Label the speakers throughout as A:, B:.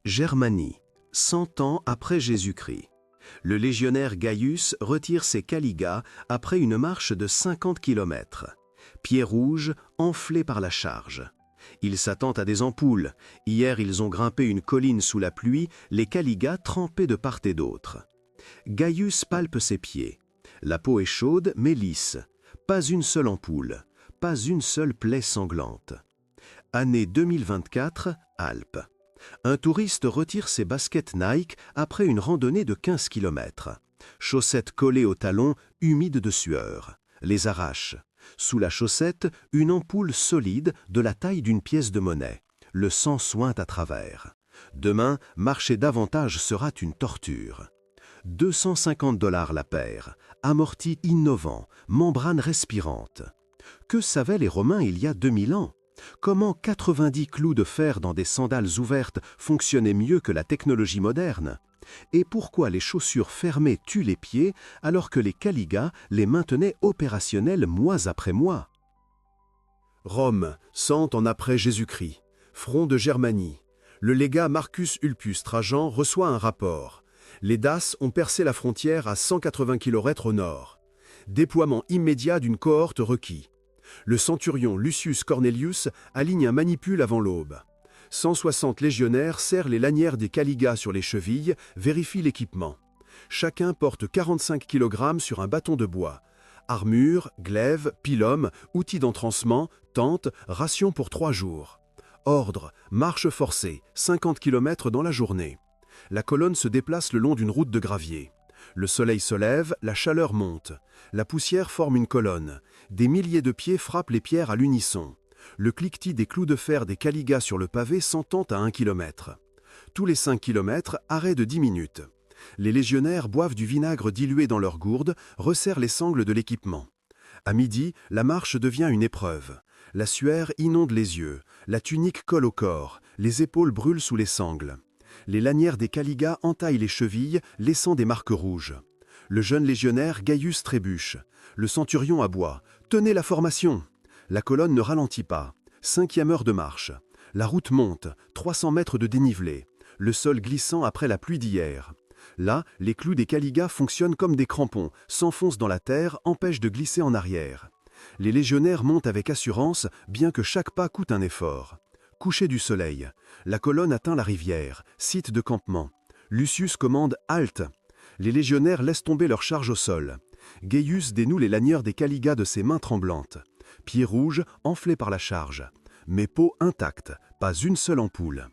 A: Germanie, 100 ans après Jésus-Christ. Le légionnaire Gaius retire ses caligas après une marche de 50 km. Pieds rouges, enflés par la charge. Il s'attend à des ampoules. Hier, ils ont grimpé une colline sous la pluie, les caligas trempés de part et d'autre. Gaius palpe ses pieds. La peau est chaude mais lisse. Pas une seule ampoule. Pas une seule plaie sanglante. Année 2024, Alpes. Un touriste retire ses baskets Nike après une randonnée de 15 km. Chaussettes collées aux talons, humides de sueur. Les arrache. Sous la chaussette, une ampoule solide de la taille d'une pièce de monnaie. Le sang suinte à travers. Demain, marcher davantage sera une torture. 250 $ la paire. Amorti innovant, membrane respirante. Que savaient les Romains il y a 2000 ans? Comment 90 clous de fer dans des sandales ouvertes fonctionnaient mieux que la technologie moderne? Et pourquoi les chaussures fermées tuent les pieds alors que les caligas les maintenaient opérationnels mois après mois?
B: Rome, 100 ans après Jésus-Christ. Front de Germanie. Le légat Marcus Ulpius Trajan reçoit un rapport. Les Daces ont percé la frontière à 180 km au nord. Déploiement immédiat d'une cohorte requis. Le centurion Lucius Cornelius aligne un manipule avant l'aube. 160 légionnaires serrent les lanières des caligas sur les chevilles, vérifient l'équipement. Chacun porte 45 kg sur un bâton de bois. Armure, glaive, pilum, outils d'entrancement, tente, ration pour 3 jours. Ordre, marche forcée, 50 km dans la journée. La colonne se déplace le long d'une route de gravier. Le soleil se lève, la chaleur monte. La poussière forme une colonne. Des milliers de pieds frappent les pierres à l'unisson. Le cliquetis des clous de fer des caligas sur le pavé s'entend à 1 km. Tous les 5 km, arrêt de 10 minutes. Les légionnaires boivent du vinaigre dilué dans leurs gourdes, resserrent les sangles de l'équipement. À midi, la marche devient une épreuve. La sueur inonde les yeux, la tunique colle au corps, les épaules brûlent sous les sangles. Les lanières des caligas entaillent les chevilles, laissant des marques rouges. Le jeune légionnaire Gaius trébuche. Le centurion aboie. « Tenez la formation !» La colonne ne ralentit pas. 5e heure de marche. La route monte, 300 mètres de dénivelé. Le sol glissant après la pluie d'hier. Là, les clous des caligas fonctionnent comme des crampons, s'enfoncent dans la terre, empêchent de glisser en arrière. Les légionnaires montent avec assurance, bien que chaque pas coûte un effort. Coucher du soleil. La colonne atteint la rivière, site de campement. Lucius commande « Halte !» Les légionnaires laissent tomber leur charge au sol. Gaius dénoue les lanières des caligas de ses mains tremblantes. Pieds rouges, enflés par la charge. Mais peau intacte, pas une seule ampoule.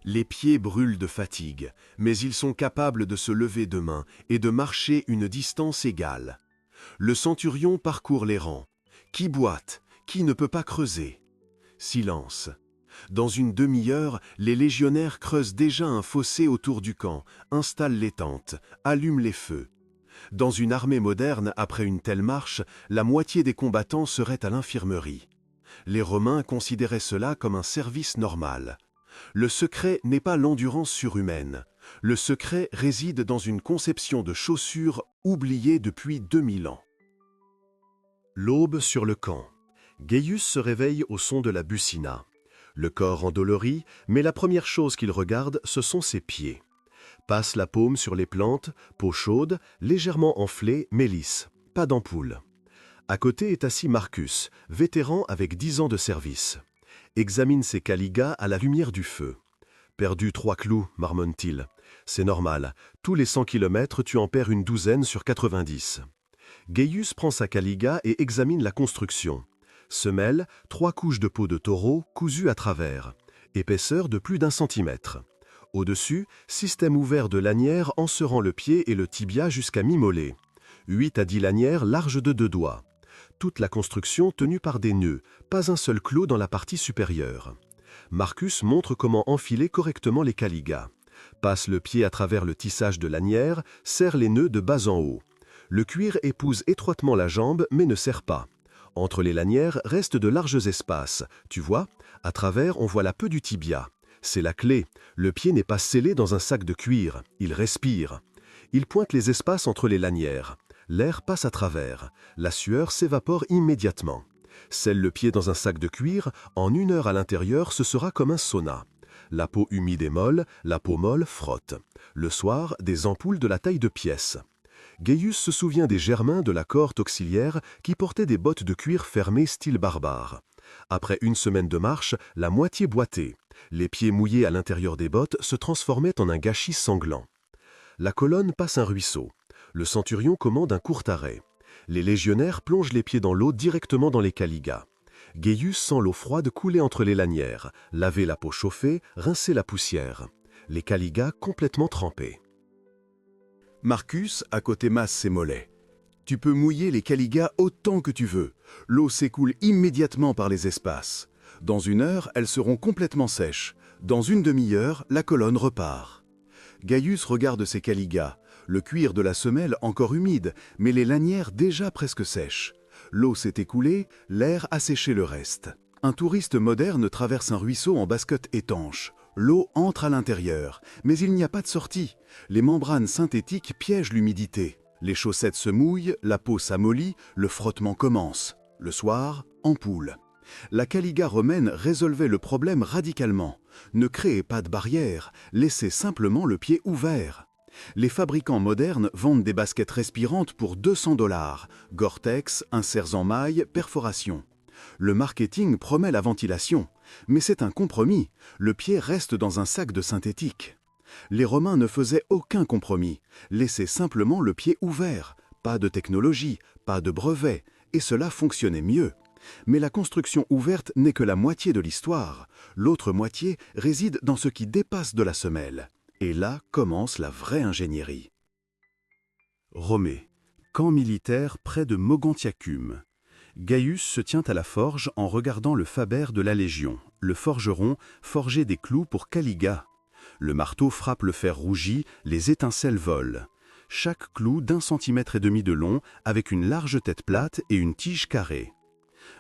B: Les pieds brûlent de fatigue, mais ils sont capables de se lever demain et de marcher une distance égale. Le centurion parcourt les rangs. Qui boite? Qui ne peut pas creuser? Silence. Dans une demi-heure, les légionnaires creusent déjà un fossé autour du camp, installent les tentes, allument les feux. Dans une armée moderne, après une telle marche, la moitié des combattants seraient à l'infirmerie. Les Romains considéraient cela comme un service normal. Le secret n'est pas l'endurance surhumaine. Le secret réside dans une conception de chaussures oubliée depuis 2000 ans.
A: L'aube sur le camp. Gaius se réveille au son de la buccina. Le corps endolori, mais la première chose qu'il regarde, ce sont ses pieds. Passe la paume sur les plantes, peau chaude, légèrement enflée, mais lisse. Pas d'ampoule. À côté est assis Marcus, vétéran avec 10 ans de service. Examine ses caligas à la lumière du feu. « Perdu 3 clous, marmonne-t-il. C'est normal. Tous les 100 km, tu en perds une douzaine sur 90. » Gaius prend sa caliga et examine la construction. Semelle, 3 couches de peau de taureau cousues à travers. Épaisseur de plus d'1 centimètre. Au-dessus, système ouvert de lanières enserrant le pied et le tibia jusqu'à mi-mollet. 8 à 10 lanières larges de 2 doigts. Toute la construction tenue par des nœuds, pas un seul clou dans la partie supérieure. Marcus montre comment enfiler correctement les caligas. Passe le pied à travers le tissage de lanières, serre les nœuds de bas en haut. Le cuir épouse étroitement la jambe mais ne serre pas. Entre les lanières restent de larges espaces. Tu vois, à travers on voit la peau du tibia. C'est la clé. Le pied n'est pas scellé dans un sac de cuir. Il respire. Il pointe les espaces entre les lanières. L'air passe à travers. La sueur s'évapore immédiatement. Scelle le pied dans un sac de cuir, en 1 heure à l'intérieur, ce sera comme un sauna. La peau humide et molle, la peau molle frotte. Le soir, des ampoules de la taille de pièces. Gaius se souvient des Germains de la cohorte auxiliaire qui portaient des bottes de cuir fermées style barbare. Après une semaine de marche, la moitié boitait. Les pieds mouillés à l'intérieur des bottes se transformaient en un gâchis sanglant. La colonne passe un ruisseau. Le centurion commande un court arrêt. Les légionnaires plongent les pieds dans l'eau directement dans les caligas. Gaius sent l'eau froide couler entre les lanières, laver la peau chauffée, rincer la poussière. Les caligas complètement trempés.
B: Marcus, à côté, masse ses mollets. Tu peux mouiller les caligas autant que tu veux. L'eau s'écoule immédiatement par les espaces. Dans 1 heure, elles seront complètement sèches. Dans 1 demi-heure, la colonne repart. Gaius regarde ses caligas. Le cuir de la semelle encore humide, mais les lanières déjà presque sèches. L'eau s'est écoulée, l'air a séché le reste. Un touriste moderne traverse un ruisseau en basket étanche. L'eau entre à l'intérieur, mais il n'y a pas de sortie. Les membranes synthétiques piègent l'humidité. Les chaussettes se mouillent, la peau s'amollit, le frottement commence. Le soir, ampoule. La caliga romaine résolvait le problème radicalement. Ne créez pas de barrière, laissez simplement le pied ouvert. Les fabricants modernes vendent des baskets respirantes pour 200 $. Gore-Tex, inserts en maille, perforation. Le marketing promet la ventilation, mais c'est un compromis. Le pied reste dans un sac de synthétique. Les Romains ne faisaient aucun compromis. Laissaient simplement le pied ouvert. Pas de technologie, pas de brevet, et cela fonctionnait mieux. Mais la construction ouverte n'est que la moitié de l'histoire. L'autre moitié réside dans ce qui dépasse de la semelle. Et là commence la vraie ingénierie. Romée, camp militaire près de Mogontiacum. Gaius se tient à la forge en regardant le faber de la Légion. Le forgeron forgeait des clous pour Caliga. Le marteau frappe le fer rougi, les étincelles volent. Chaque clou d'1,5 centimètre de long avec une large tête plate et une tige carrée.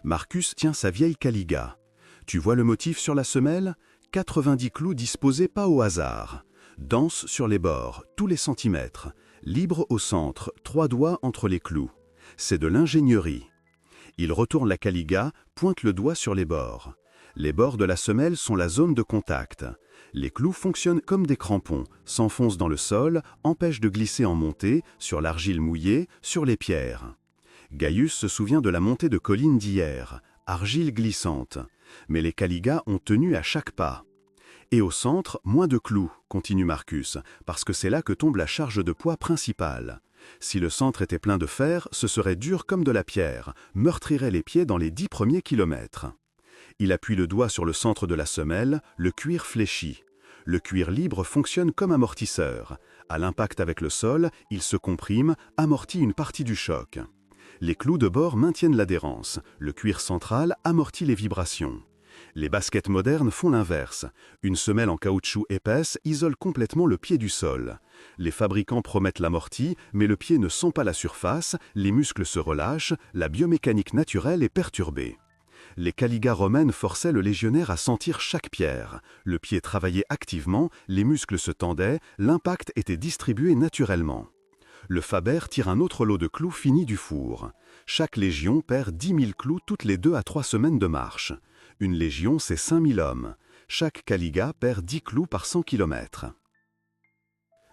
B: Marcus tient sa vieille Caliga. Tu vois le motif sur la semelle ? 90 clous disposés pas au hasard. Dense sur les bords, tous les centimètres. Libre au centre, 3 doigts entre les clous. C'est de l'ingénierie. Il retourne la Caliga, pointe le doigt sur les bords. Les bords de la semelle sont la zone de contact. Les clous fonctionnent comme des crampons, s'enfoncent dans le sol, empêchent de glisser en montée, sur l'argile mouillée, sur les pierres. Gaius se souvient de la montée de colline d'hier, argile glissante. Mais les Caligas ont tenu à chaque pas. Et au centre, moins de clous, continue Marcus, parce que c'est là que tombe la charge de poids principale. Si le centre était plein de fer, ce serait dur comme de la pierre, meurtrirait les pieds dans les 10 premiers kilomètres. Il appuie le doigt sur le centre de la semelle, le cuir fléchit. Le cuir libre fonctionne comme amortisseur. À l'impact avec le sol, il se comprime, amortit une partie du choc. Les clous de bord maintiennent l'adhérence. Le cuir central amortit les vibrations. Les baskets modernes font l'inverse. Une semelle en caoutchouc épaisse isole complètement le pied du sol. Les fabricants promettent l'amorti, mais le pied ne sent pas la surface, les muscles se relâchent, la biomécanique naturelle est perturbée. Les Caligas romaines forçaient le légionnaire à sentir chaque pierre. Le pied travaillait activement, les muscles se tendaient, l'impact était distribué naturellement. Le faber tire un autre lot de clous finis du four. Chaque légion perd 10 000 clous toutes les 2 à 3 semaines de marche. Une légion, c'est 5 000 hommes. Chaque Caliga perd 10 clous par 100 km.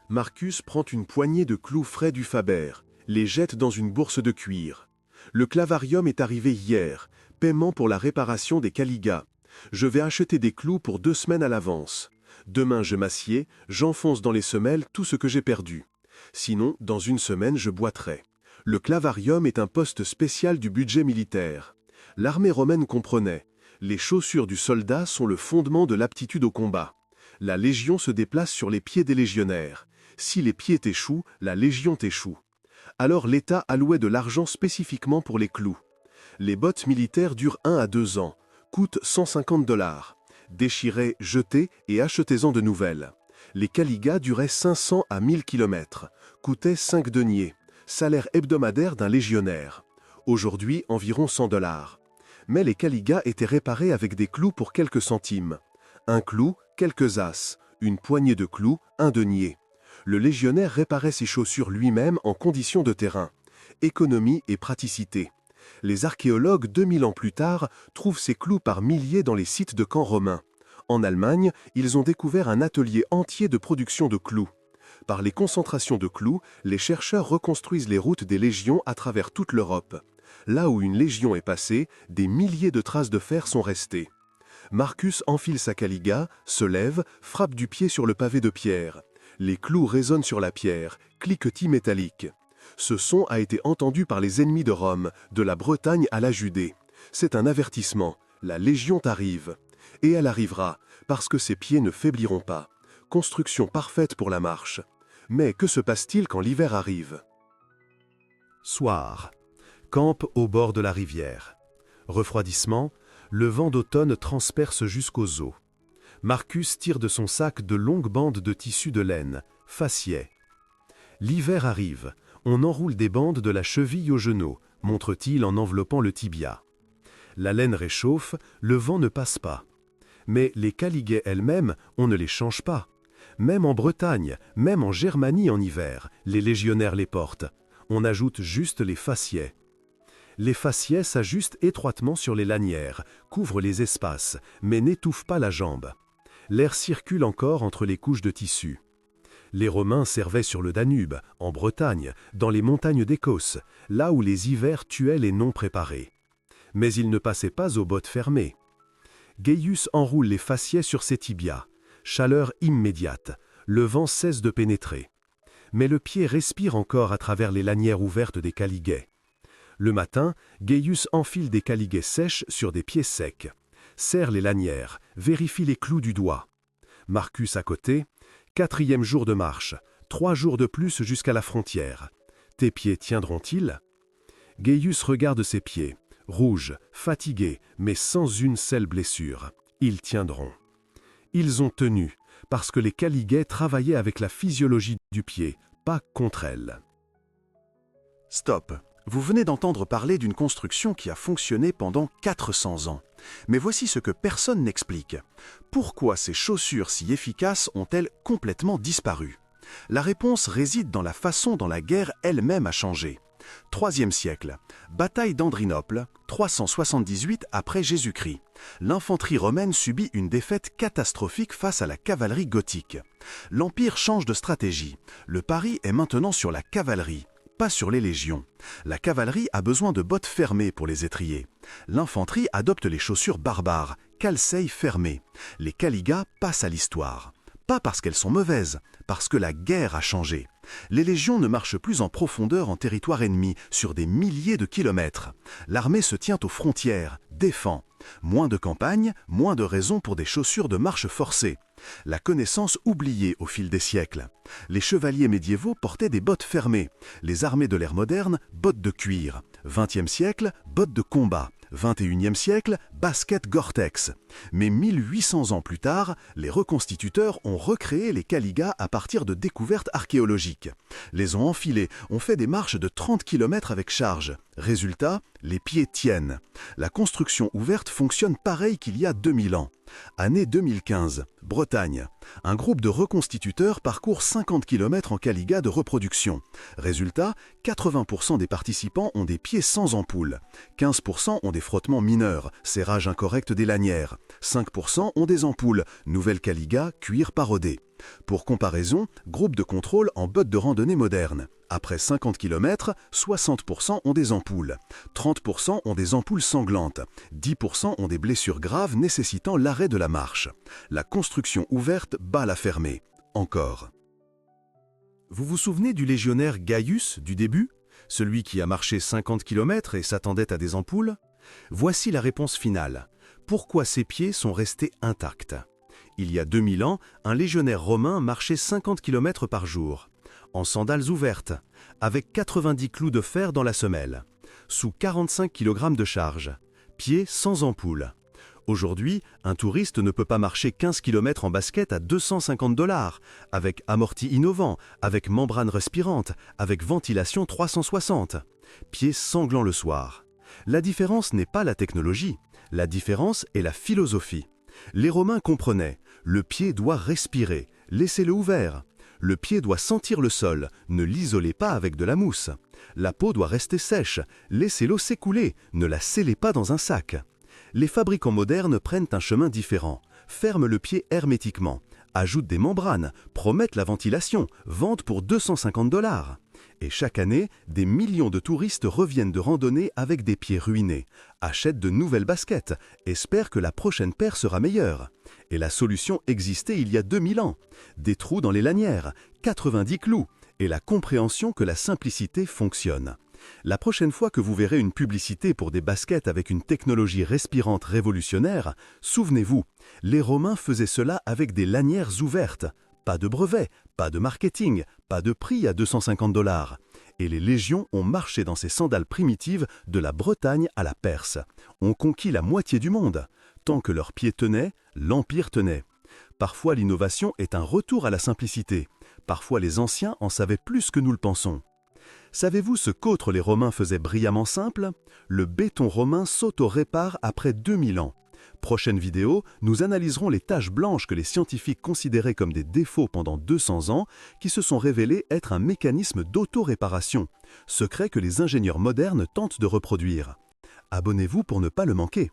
A: Marcus prend une poignée de clous frais du faber, les jette dans une bourse de cuir. Le clavarium est arrivé hier, paiement pour la réparation des Caligas. Je vais acheter des clous pour 2 semaines à l'avance. Demain je m'assieds, j'enfonce dans les semelles tout ce que j'ai perdu. Sinon, dans 1 semaine, je boiterai. Le clavarium est un poste spécial du budget militaire. L'armée romaine comprenait. Les chaussures du soldat sont le fondement de l'aptitude au combat. La légion se déplace sur les pieds des légionnaires. Si les pieds échouent, la légion échoue. Alors l'État allouait de l'argent spécifiquement pour les clous. Les bottes militaires durent 1 à 2 ans, coûtent 150 $. Déchirez, jetez et achetez-en de nouvelles. Les Caligas duraient 500 à 1000 km, coûtaient 5 deniers, salaire hebdomadaire d'un légionnaire. Aujourd'hui, environ 100 $. Mais les Caligas étaient réparés avec des clous pour quelques centimes. Un clou, quelques as, une poignée de clous, 1 denier. Le légionnaire réparait ses chaussures lui-même en conditions de terrain. Économie et praticité. Les archéologues, 2000 ans plus tard, trouvent ces clous par milliers dans les sites de camps romains. En Allemagne, ils ont découvert un atelier entier de production de clous. Par les concentrations de clous, les chercheurs reconstruisent les routes des légions à travers toute l'Europe. Là où une légion est passée, des milliers de traces de fer sont restées. Marcus enfile sa caliga, se lève, frappe du pied sur le pavé de pierre. Les clous résonnent sur la pierre, cliquetis métalliques. Ce son a été entendu par les ennemis de Rome, de la Bretagne à la Judée. C'est un avertissement, la Légion arrive. Et elle arrivera, parce que ses pieds ne faibliront pas. Construction parfaite pour la marche. Mais que se passe-t-il quand l'hiver arrive?
B: Soir. Campe au bord de la rivière. Refroidissement, le vent d'automne transperce jusqu'aux os. Marcus tire de son sac de longues bandes de tissu de laine, faciès. L'hiver arrive, on enroule des bandes de la cheville au genou, montre-t-il en enveloppant le tibia. La laine réchauffe, le vent ne passe pas. Mais les caliguets elles-mêmes, on ne les change pas. Même en Bretagne, même en Germanie en hiver, les légionnaires les portent. On ajoute juste les faciès. Les faciès s'ajustent étroitement sur les lanières, couvrent les espaces, mais n'étouffent pas la jambe. L'air circule encore entre les couches de tissu. Les Romains servaient sur le Danube, en Bretagne, dans les montagnes d'Écosse, là où les hivers tuaient les non préparés. Mais ils ne passaient pas aux bottes fermées. Gaius enroule les faciès sur ses tibias. Chaleur immédiate, le vent cesse de pénétrer. Mais le pied respire encore à travers les lanières ouvertes des caliguets. Le matin, Gaius enfile des caliguets sèches sur des pieds secs. Serre les lanières, vérifie les clous du doigt. Marcus à côté, 4e jour de marche, 3 jours de plus jusqu'à la frontière. Tes pieds tiendront-ils? Gaius regarde ses pieds, rouges, fatigués, mais sans une seule blessure. Ils tiendront. Ils ont tenu, parce que les caliguets travaillaient avec la physiologie du pied, pas contre elle.
C: Stop. Vous venez d'entendre parler d'une construction qui a fonctionné pendant 400 ans. Mais voici ce que personne n'explique. Pourquoi ces chaussures si efficaces ont-elles complètement disparu? La réponse réside dans la façon dont la guerre elle-même a changé. 3e siècle, bataille d'Andrinople, 378 après Jésus-Christ. L'infanterie romaine subit une défaite catastrophique face à la cavalerie gothique. L'Empire change de stratégie. Le pari est maintenant sur la cavalerie, pas sur les légions. La cavalerie a besoin de bottes fermées pour les étriers. L'infanterie adopte les chaussures barbares, calceilles fermées. Les caligas passent à l'histoire. Pas parce qu'elles sont mauvaises, parce que la guerre a changé. Les légions ne marchent plus en profondeur en territoire ennemi, sur des milliers de kilomètres. L'armée se tient aux frontières, défend. Moins de campagnes, moins de raisons pour des chaussures de marche forcées. La connaissance oubliée au fil des siècles. Les chevaliers médiévaux portaient des bottes fermées. Les armées de l'ère moderne, bottes de cuir. 20e siècle, bottes de combat. 21e siècle, basket Gore-Tex. Mais 1800 ans plus tard, les reconstituteurs ont recréé les caligas à partir de découvertes archéologiques. Les ont enfilés, ont fait des marches de 30 km avec charge. Résultat, les pieds tiennent. La construction ouverte fonctionne pareil qu'il y a 2000 ans. Année 2015, Bretagne. Un groupe de reconstituteurs parcourt 50 km en caliga de reproduction. Résultat, 80% des participants ont des pieds sans ampoule. 15% ont des frottements mineurs, serrage incorrect des lanières. 5% ont des ampoules, nouvelle caliga, cuir parodé. Pour comparaison, groupe de contrôle en bottes de randonnée moderne. Après 50 km, 60% ont des ampoules. 30% ont des ampoules sanglantes. 10% ont des blessures graves nécessitant l'arrêt de la marche. La construction ouverte bat la fermée. Encore.
B: Vous vous souvenez du légionnaire Gaius du début? Celui qui a marché 50 km et s'attendait à des ampoules? Voici la réponse finale. Pourquoi ses pieds sont restés intacts? Il y a 2000 ans, un légionnaire romain marchait 50 km par jour, en sandales ouvertes, avec 90 clous de fer dans la semelle, sous 45 kg de charge, pieds sans ampoule. Aujourd'hui, un touriste ne peut pas marcher 15 km en basket à 250 $, avec amorti innovant, avec membrane respirante, avec ventilation 360. Pieds sanglants le soir. La différence n'est pas la technologie, la différence est la philosophie. Les Romains comprenaient, le pied doit respirer, laissez-le ouvert. Le pied doit sentir le sol, ne l'isolez pas avec de la mousse. La peau doit rester sèche, laissez l'eau s'écouler, ne la scellez pas dans un sac. Les fabricants modernes prennent un chemin différent, ferment le pied hermétiquement, ajoutent des membranes, promettent la ventilation, vendent pour 250 $. Et chaque année, des millions de touristes reviennent de randonnée avec des pieds ruinés, achètent de nouvelles baskets, espèrent que la prochaine paire sera meilleure. Et la solution existait il y a 2000 ans. Des trous dans les lanières, 90 clous, et la compréhension que la simplicité fonctionne. La prochaine fois que vous verrez une publicité pour des baskets avec une technologie respirante révolutionnaire, souvenez-vous, les Romains faisaient cela avec des lanières ouvertes. Pas de brevet, pas de marketing, pas de prix à 250 $. Et les légions ont marché dans ces sandales primitives de la Bretagne à la Perse. Ont conquis la moitié du monde. Tant que leurs pieds tenaient, l'Empire tenait. Parfois l'innovation est un retour à la simplicité. Parfois les anciens en savaient plus que nous le pensons. Savez-vous ce qu'autres les Romains faisaient brillamment simple? Le béton romain s'auto-répare après 2000 ans. Prochaine vidéo, nous analyserons les taches blanches que les scientifiques considéraient comme des défauts pendant 200 ans, qui se sont révélés être un mécanisme d'auto-réparation, secret que les ingénieurs modernes tentent de reproduire. Abonnez-vous pour ne pas le manquer.